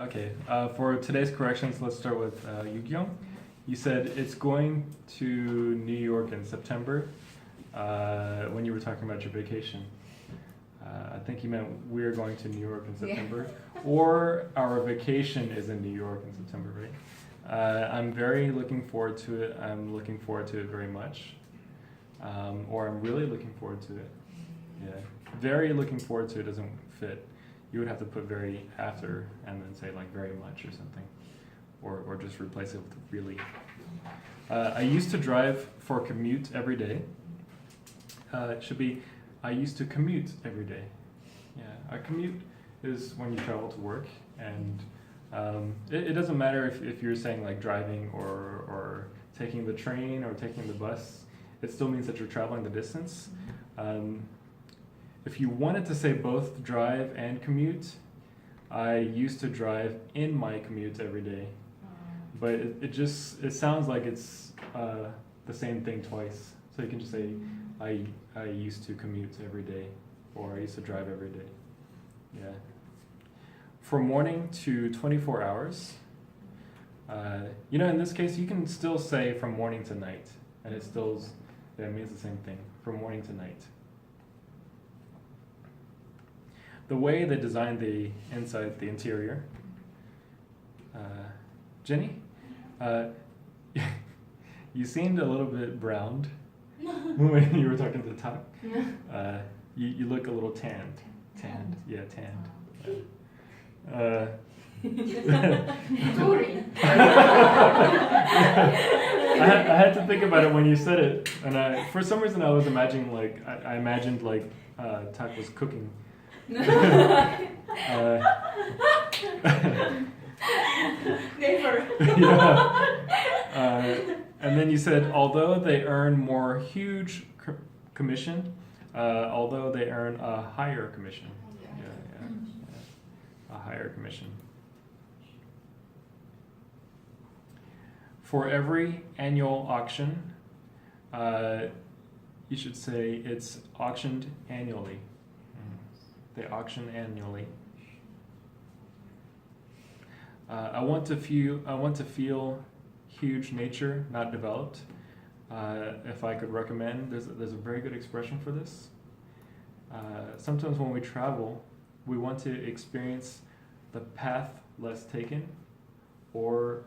Okay, for today's corrections, let's start with Yu-Gi-Oh! You said it's going to New York in September when you were talking about your vacation. I think you meant we're going to New York in September, or our vacation is in New York in September, right? I'm very looking forward to it. I'm looking forward to it very much. Or I'm really looking forward to it. Yeah. Very looking forward to it doesn't fit. You would have to put very after and then say like very much or something. Or just replace it with really. I used to drive for commute every day. It should be, I used to commute every day. Yeah, a commute is when you travel to work, and it doesn't matter if you're saying like driving or taking the train or taking the bus. It still means that you're traveling the distance. If you wanted to say both drive and commute, I used to drive in my commute every day. But it sounds like it's the same thing twice. So you can just say, I used to commute every day, or I used to drive every day. Yeah. From morning to 24 hours, in this case, you can still say from morning to night, and it means the same thing, from morning to night. The way they designed the interior. Jenny, you seemed a little bit browned when you were talking to the top. You look a little tanned. Yeah, tanned. I had to think about it when you said it, and for some reason I was imagining I imagined Tak was cooking. Never. And then you said, although they earn more huge commission, although they earn a higher commission. A higher commission. For every annual auction, you should say it's auctioned annually. They auction annually. I want to feel huge nature, not developed. If I could recommend, there's a very good expression for this. Sometimes when we travel, we want to experience the path less taken, or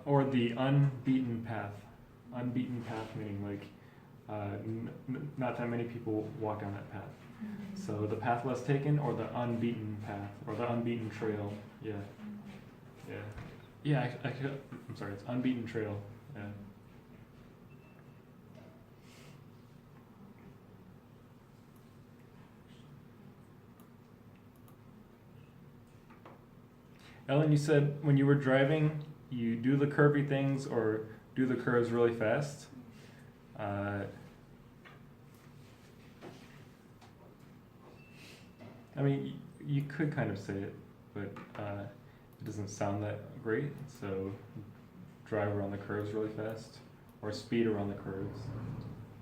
or the unbeaten path. Unbeaten path meaning not that many people walk down that path. So the path less taken, or the unbeaten path, or the unbeaten trail. Yeah. I'm sorry, it's unbeaten trail. Yeah. Ellen, you said when you were driving, you do the curvy things or do the curves really fast. I mean, you could kind of say it, but it doesn't sound that great. So drive around the curves really fast, or speed around the curves.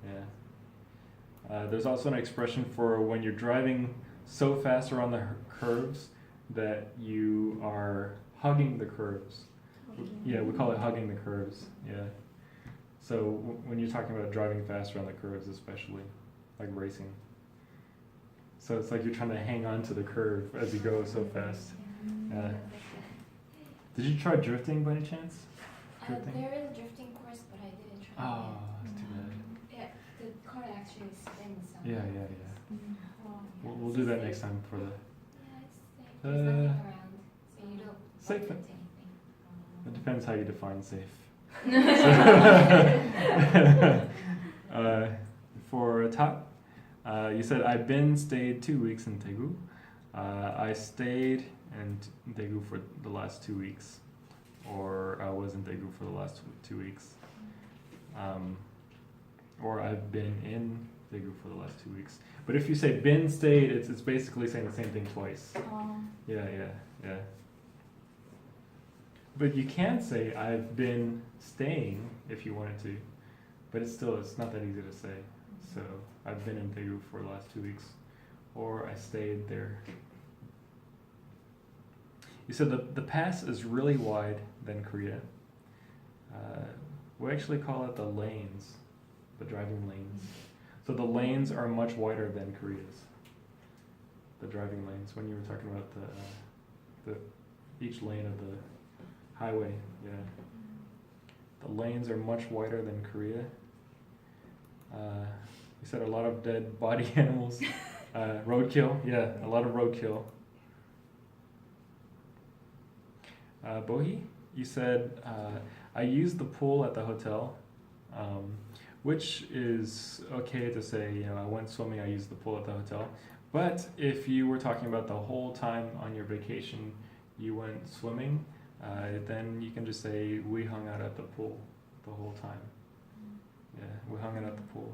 Yeah. There's also an expression for when you're driving so fast around the curves that you are hugging the curves. Yeah, we call it hugging the curves. Yeah. So when you're talking about driving fast around the curves, especially, like racing. So it's like you're trying to hang on to the curve as you go so fast. Did you try drifting by any chance? Drifting? There is a drifting course, but I didn't try it. Oh, that's too bad. Yeah, the car actually spins. Yeah. We'll do that next time for the... Yeah, it's safe. There's nothing around, so you don't safe. bump into anything. It depends how you define safe. For top, you said stayed 2 weeks in Daegu. I stayed in Daegu for the last 2 weeks, or I was in Daegu for the last 2 weeks, or I've been in Daegu for the last 2 weeks. But if you say stayed, it's basically saying the same thing twice. Yeah. But you can say I've been staying if you wanted to, but it's not that easy to say. So I've been in Daegu for the last 2 weeks, or I stayed there. You said the pass is really wide than Korea. We actually call it the lanes, the driving lanes. So the lanes are much wider than Korea's. The driving lanes, when you were talking about the each lane of the highway, yeah. The lanes are much wider than Korea. You said a lot of dead body animals. Roadkill, yeah, a lot of roadkill. Bohi, you said, I used the pool at the hotel, which is okay to say, you know, I went swimming, I used the pool at the hotel. But if you were talking about the whole time on your vacation you went swimming, then you can just say, we hung out at the pool the whole time. Yeah, we hung out at the pool.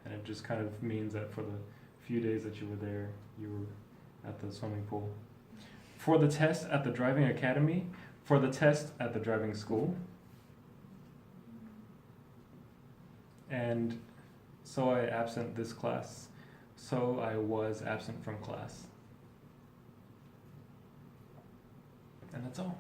And it just kind of means that for the few days that you were there, you were at the swimming pool. For the test at the driving academy, for the test at the driving school, and so I absent this class, so I was absent from class. And that's all.